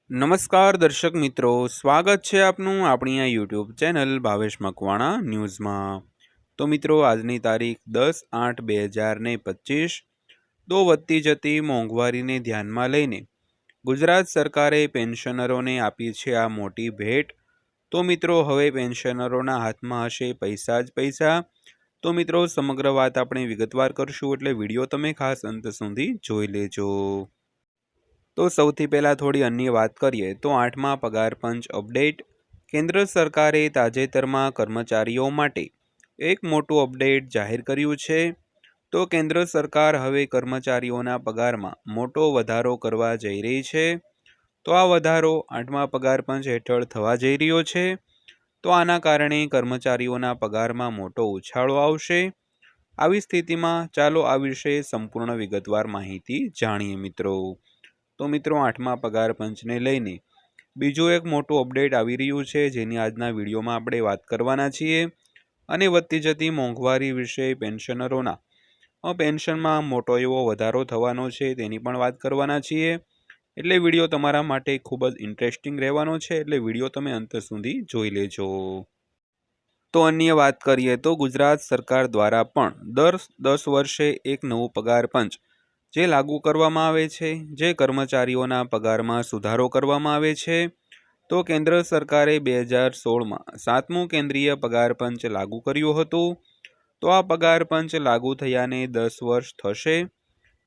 નમસ્કાર દર્શક મિત્રો, સ્વાગત છે આપનું આપણી આ યુટ્યુબ ચેનલ ભાવેશ મકવાણા ન્યૂઝમાં। તો મિત્રો, આજની તારીખ 10/8/2025 તો વધતી જતી મોંઘવારીને ધ્યાનમાં લઈને ગુજરાત સરકારે પેન્શનરોને આપી છે આ મોટી ભેટ। તો મિત્રો, હવે પેન્શનરોના હાથમાં હશે પૈસા જ પૈસા। તો મિત્રો, સમગ્ર વાત આપણે વિગતવાર કરશું, એટલે વિડીયો તમે ખાસ અંત સુધી જોઈ લેજો। તો સૌથી પહેલાં થોડી અન્ય વાત કરીએ તો 8મા પગાર પંચ અપડેટ। કેન્દ્ર સરકારે તાજેતરમાં કર્મચારીઓ માટે એક મોટું અપડેટ જાહેર કર્યું છે। તો કેન્દ્ર સરકાર હવે કર્મચારીઓના પગારમાં મોટો વધારો કરવા જઈ રહી છે। તો આ વધારો 8મા પગાર પંચ હેઠળ થવા જઈ રહ્યો છે। તો આના કારણે કર્મચારીઓના પગારમાં મોટો ઉછાળો આવશે। આવી સ્થિતિમાં ચાલો આ વિશે સંપૂર્ણ વિગતવાર માહિતી જાણીએ મિત્રો। તો મિત્રો, 8મા પગાર પંચને લઈને બીજું એક મોટું અપડેટ આવી રહ્યું છે, જેની આજના વિડીયોમાં આપણે વાત કરવાના છીએ। અને વધતી જતી મોંઘવારી વિશે પેન્શનરોના પેન્શનમાં મોટો એવો વધારો થવાનો છે તેની પણ વાત કરવાના છીએ। એટલે વિડીયો તમારા માટે ખૂબ જ ઇન્ટરેસ્ટિંગ રહેવાનો છે, એટલે વિડીયો તમે અંત સુધી જોઈ લેજો। તો અન્ય વાત કરીએ તો ગુજરાત સરકાર દ્વારા પણ દર 10 વર્ષે એક નવું પગાર પંચ જે લાગુ કરવામાં આવે છે, જે કર્મચારીઓના પગારમાં સુધારો કરવામાં આવે છે। તો કેન્દ્ર સરકારે 2016માં 7મું કેન્દ્રીય પગાર પંચ લાગુ કર્યું હતું। તો આ પગાર પંચ લાગુ થયાને 10 વર્ષ થશે।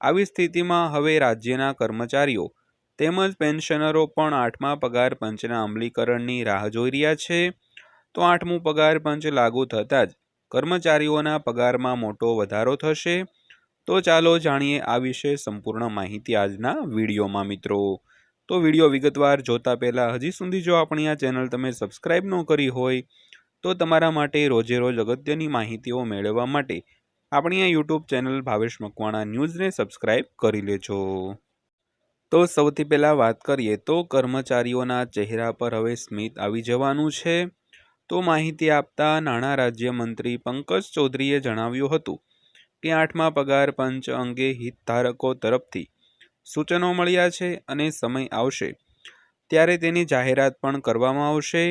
આવી સ્થિતિમાં હવે રાજ્યના કર્મચારીઓ તેમજ પેન્શનરો પણ 8મા પગાર પંચના અમલીકરણની રાહ જોઈ રહ્યા છે। તો 8મું પગાર પંચ લાગુ થતાં જ કર્મચારીઓના પગારમાં મોટો વધારો થશે। તો ચાલો જાણીએ આ વિશે સંપૂર્ણ માહિતી આજના વિડીયોમાં મિત્રો। તો વિડીયો વિગતવાર જોતા પહેલાં હજી સુધી જો આપણી આ ચેનલ તમે સબસ્ક્રાઈબ ન કરી હોય તો તમારા માટે રોજે રોજ અગત્યની માહિતીઓ મેળવવા માટે આપણી આ યુટ્યુબ ચેનલ ભાવેશ મકવાણા ન્યૂઝને સબસ્ક્રાઈબ કરી લેજો। તો સૌથી પહેલાં વાત કરીએ તો કર્મચારીઓના ચહેરા પર હવે સ્મિત આવી જવાનું છે। તો માહિતી આપતા નાણાં રાજ્યમંત્રી પંકજ ચૌધરીએ જણાવ્યું હતું કે 8મા પગાર પંચ અંગે હિતધારકો તરફથી સૂચનો મળ્યા છે અને સમય આવશે ત્યારે તેની જાહેરાત પણ કરવામાં આવશે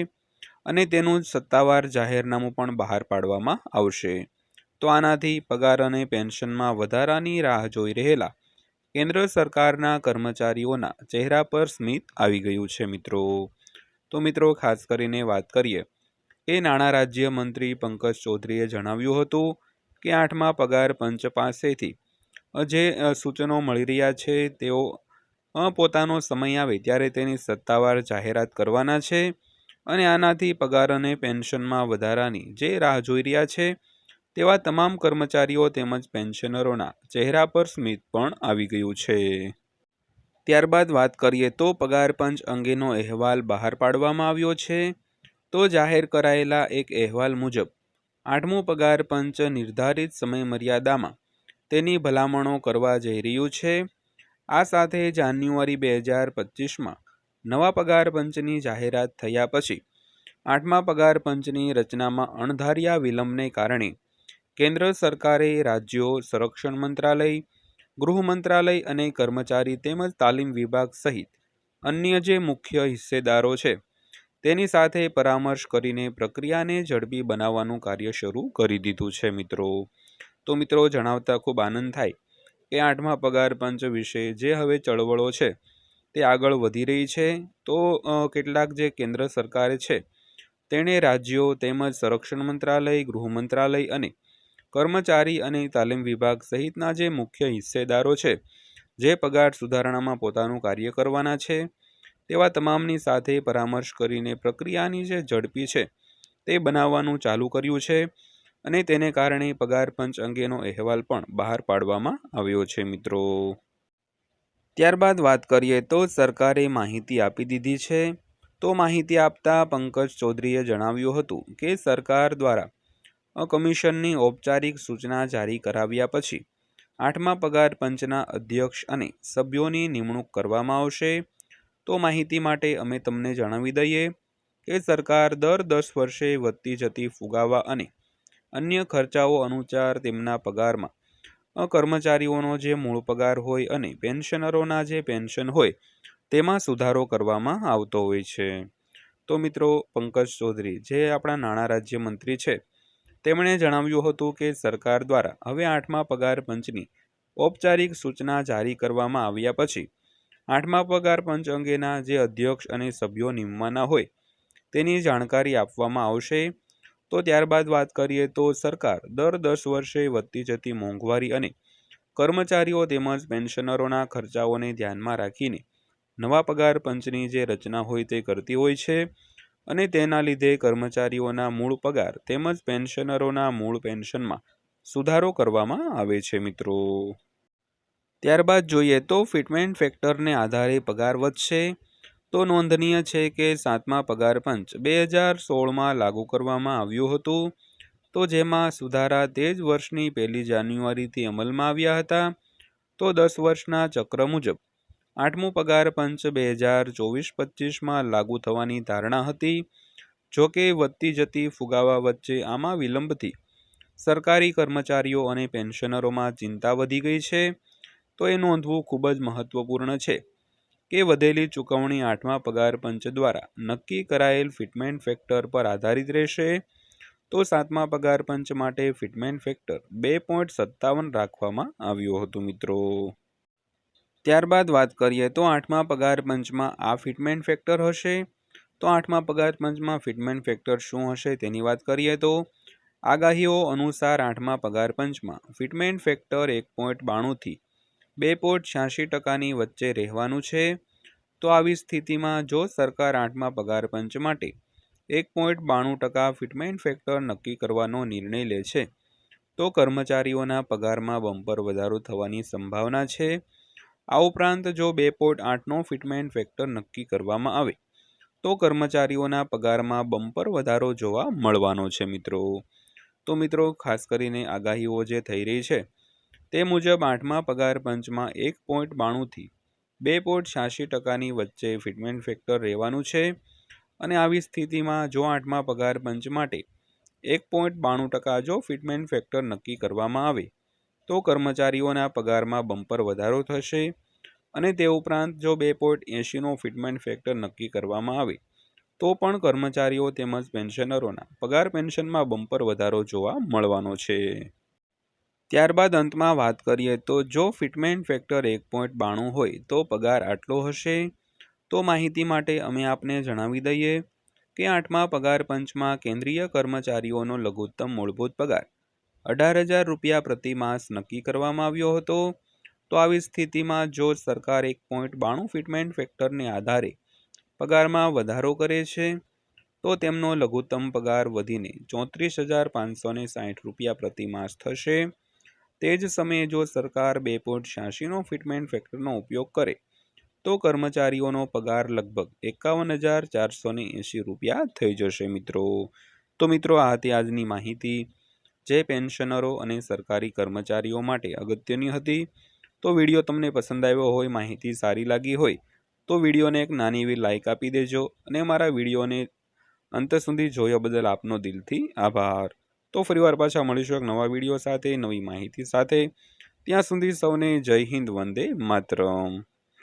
અને તેનું સત્તાવાર જાહેરનામું પણ બહાર પાડવામાં આવશે। તો આનાથી પગાર અને પેન્શનમાં વધારાની રાહ જોઈ રહેલા કેન્દ્ર સરકારના કર્મચારીઓના ચહેરા પર સ્મિત આવી ગયું છે મિત્રો। તો મિત્રો, ખાસ કરીને વાત કરીએ એ નાણાં રાજ્યમંત્રી પંકજ ચૌધરીએ જણાવ્યું હતું કે 8મા પગાર પંચ પાસેથી જે સૂચનો મળી રહ્યા છે તેઓ પોતાનો સમય આવે ત્યારે તેની સત્તાવાર જાહેરાત કરવાના છે અને આનાથી પગાર અને પેન્શનમાં વધારાની જે રાહ જોઈ રહ્યા છે તેવા તમામ કર્મચારીઓ તેમજ પેન્શનરોના ચહેરા પર સ્મિત પણ આવી ગયું છે। ત્યારબાદ વાત કરીએ તો પગાર પંચ અંગેનો અહેવાલ બહાર પાડવામાં આવ્યો છે। તો જાહેર કરાયેલા એક અહેવાલ મુજબ 8મું પગાર પંચ નિર્ધારિત સમયમર્યાદામાં તેની ભલામણો કરવા જઈ રહ્યું છે। આ સાથે જાન્યુઆરી 2025માં નવા પગાર પંચની જાહેરાત થયા પછી 8મા પગાર પંચની રચનામાં અણધાર્યા વિલંબને કારણે કેન્દ્ર સરકારે રાજ્યો, સંરક્ષણ મંત્રાલય, ગૃહ મંત્રાલય અને કર્મચારી તેમજ તાલીમ વિભાગ સહિત અન્ય જે મુખ્ય હિસ્સેદારો છે તેની સાથે પરામર્શ કરીને પ્રક્રિયાને ઝડપી બનાવવાનું કાર્ય શરૂ કરી દીધું છે મિત્રો। તો મિત્રો, જણાવતા ખૂબ આનંદ થાય કે 8મા પગાર પંચ વિશે જે હવે ચળવળો છે તે આગળ વધી રહી છે। તો કેટલાક જે કેન્દ્ર સરકારે છે તેણે રાજ્યો તેમજ સંરક્ષણ મંત્રાલય, ગૃહ મંત્રાલય અને કર્મચારી અને તાલીમ વિભાગ સહિતના જે મુખ્ય હિસ્સેદારો છે જે પગાર સુધારણામાં પોતાનું કાર્ય કરવાના છે તેવા તમામની સાથે પરામર્શ કરીને પ્રક્રિયાની જે ઝડપી છે તે બનાવવાનું ચાલુ કર્યું છે અને તેને કારણે પગાર પંચ અંગેનો અહેવાલ પણ બહાર પાડવામાં આવ્યો છે મિત્રો। ત્યારબાદ વાત કરીએ તો સરકારે માહિતી આપી દીધી છે। તો માહિતી આપતા પંકજ ચૌધરીએ જણાવ્યું હતું કે સરકાર દ્વારા કમિશનની ઔપચારિક સૂચના જારી કરાવ્યા પછી 8મા પગાર પંચના અધ્યક્ષ અને સભ્યોની નિમણૂક કરવામાં આવશે। તો માહિતી માટે અમે તમને જણાવી દઈએ કે સરકાર દર 10 વર્ષે વધતી જતી ફુગાવા અને અન્ય ખર્ચાઓ અનુસાર તેમના પગારમાં કર્મચારીઓનો જે મૂળ પગાર હોય અને પેન્શનરોના જે પેન્શન હોય તેમાં સુધારો કરવામાં આવતો હોય છે। તો મિત્રો, પંકજ ચૌધરી જે આપણા નાણાં રાજ્યમંત્રી છે, તેમણે જણાવ્યું હતું કે સરકાર દ્વારા હવે 8મા પગાર પંચની ઔપચારિક સૂચના જારી કરવામાં આવ્યા પછી 8મા પગાર પંચ અંગેના જે અધ્યક્ષ અને સભ્યો નિમવાના હોય તેની જાણકારી આપવામાં આવશે। તો ત્યારબાદ વાત કરીએ તો સરકાર દર 10 વર્ષે વધતી જતી મોંઘવારી અને કર્મચારીઓ તેમજ પેન્શનરોના ખર્ચાઓને ધ્યાનમાં રાખીને નવા પગાર પંચની જે રચના હોય તે કરતી હોય છે અને તેના લીધે કર્મચારીઓના મૂળ પગાર તેમજ પેન્શનરોના મૂળ પેન્શનમાં સુધારો કરવામાં આવે છે મિત્રો। ત્યારબાદ જોઈએ તો ફિટમેન્ટ ફેક્ટરને આધારે પગાર વધશે। તો નોંધનીય છે કે 7મા પગાર પંચ 2016માં લાગુ કરવામાં આવ્યું હતું। તો જેમાં સુધારા તે જ વર્ષની 1 જાન્યુઆરીથી અમલમાં આવ્યા હતા। તો 10 વર્ષના ચક્ર મુજબ 8મું પગાર પંચ 2024-25માં લાગુ થવાની ધારણા હતી। જોકે વધતી જતી ફુગાવા વચ્ચે આમાં વિલંબથી સરકારી કર્મચારીઓ અને પેન્શનરોમાં ચિંતા વધી ગઈ છે। તો એ નોંધવું ખૂબ જ મહત્વપૂર્ણ છે કે વધેલી ચૂકવણી 8મા પગાર પંચ દ્વારા નક્કી કરાયેલ ફિટમેન્ટ ફેક્ટર પર આધારિત રહેશે। તો 7મા પગાર પંચ માટે ફિટમેન્ટ ફેક્ટર 2.57 રાખવામાં આવ્યું હતું મિત્રો। ત્યારબાદ વાત કરીએ તો 8મા પગાર પંચમાં આ ફિટમેન્ટ ફેક્ટર હશે। તો 8મા પગાર પંચમાં ફિટમેન્ટ ફેક્ટર શું હશે તેની વાત કરીએ તો આગાહીઓ અનુસાર 8મા પગાર પંચમાં ફિટમેન્ટ ફેક્ટર 1.92 થી 2.86% વચ્ચે રહેવાનું છે। તો આવી સ્થિતિમાં જો સરકાર 8મા પગાર પંચ માટે 1.92% ફિટમેન્ટ ફેક્ટર નક્કી કરવાનો નિર્ણય લે છે તો કર્મચારીઓના પગારમાં બમ્પર વધારો થવાની સંભાવના છે। આ ઉપરાંત જો 2.8નો ફિટમેન્ટ ફેક્ટર નક્કી કરવામાં આવે તો કર્મચારીઓના પગારમાં બમ્પર વધારો જોવા મળવાનો છે મિત્રો। તો મિત્રો, ખાસ કરીને આગાહીઓ જે થઈ રહી છે તે મુજબ 8મા પગાર પંચમાં 1.92 થી 2.86%ની વચ્ચે ફિટમેન્ટ ફેક્ટર રહેવાનું છે અને આવી સ્થિતિમાં જો 8મા પગાર પંચ માટે 1.92% જો ફિટમેન્ટ ફેક્ટર નક્કી કરવામાં આવે તો કર્મચારીઓના પગારમાં બમ્પર વધારો થશે અને તે ઉપરાંત જો 2.80નો ફિટમેન્ટ ફેક્ટર નક્કી કરવામાં આવે તો પણ કર્મચારીઓ તેમજ પેન્શનરોના પગાર પેન્શનમાં બમ્પર વધારો જોવા મળવાનો છે। ત્યારબાદ અંતમાં વાત કરીએ તો જો ફિટમેન્ટ ફેક્ટર 1.92 હોય તો પગાર આટલો હશે। તો માહિતી માટે અમે આપને જણાવી દઈએ કે 8મા પગાર પંચમાં કેન્દ્રીય કર્મચારીઓનો લઘુત્તમ મૂળભૂત પગાર 18,000 રૂપિયા પ્રતિ માસ નક્કી કરવામાં આવ્યો હતો। તો આવી સ્થિતિમાં જો સરકાર 1.92 ફિટમેન્ટ ફેક્ટરને આધારે પગારમાં વધારો કરે છે તો તેમનો લઘુત્તમ પગાર વધીને 34,560 રૂપિયા પ્રતિ માસ થશે। તે જ સમયે જો સરકાર 2.86નો ફિટમેન્ટ ફેક્ટરનો ઉપયોગ કરે તો કર્મચારીઓનો પગાર લગભગ 51,480 રૂપિયા થઈ જશે મિત્રો। તો મિત્રો, આ હતી આજની માહિતી જે પેન્શનરો અને સરકારી કર્મચારીઓ માટે અગત્યની હતી। તો વિડીયો તમને પસંદ આવ્યો હોય, માહિતી સારી લાગી હોય તો વિડીયોને એક નાની એવી લાઇક આપી દેજો અને મારા વિડીયોને અંત સુધી જોયા બદલ આપનો દિલથી આભાર। તો ફરીવાર પાછા મળીશું એક નવા વિડીયો સાથે, નવી માહિતી સાથે। ત્યાં સુધી સૌને જય હિન્દ, વંદે માતરમ।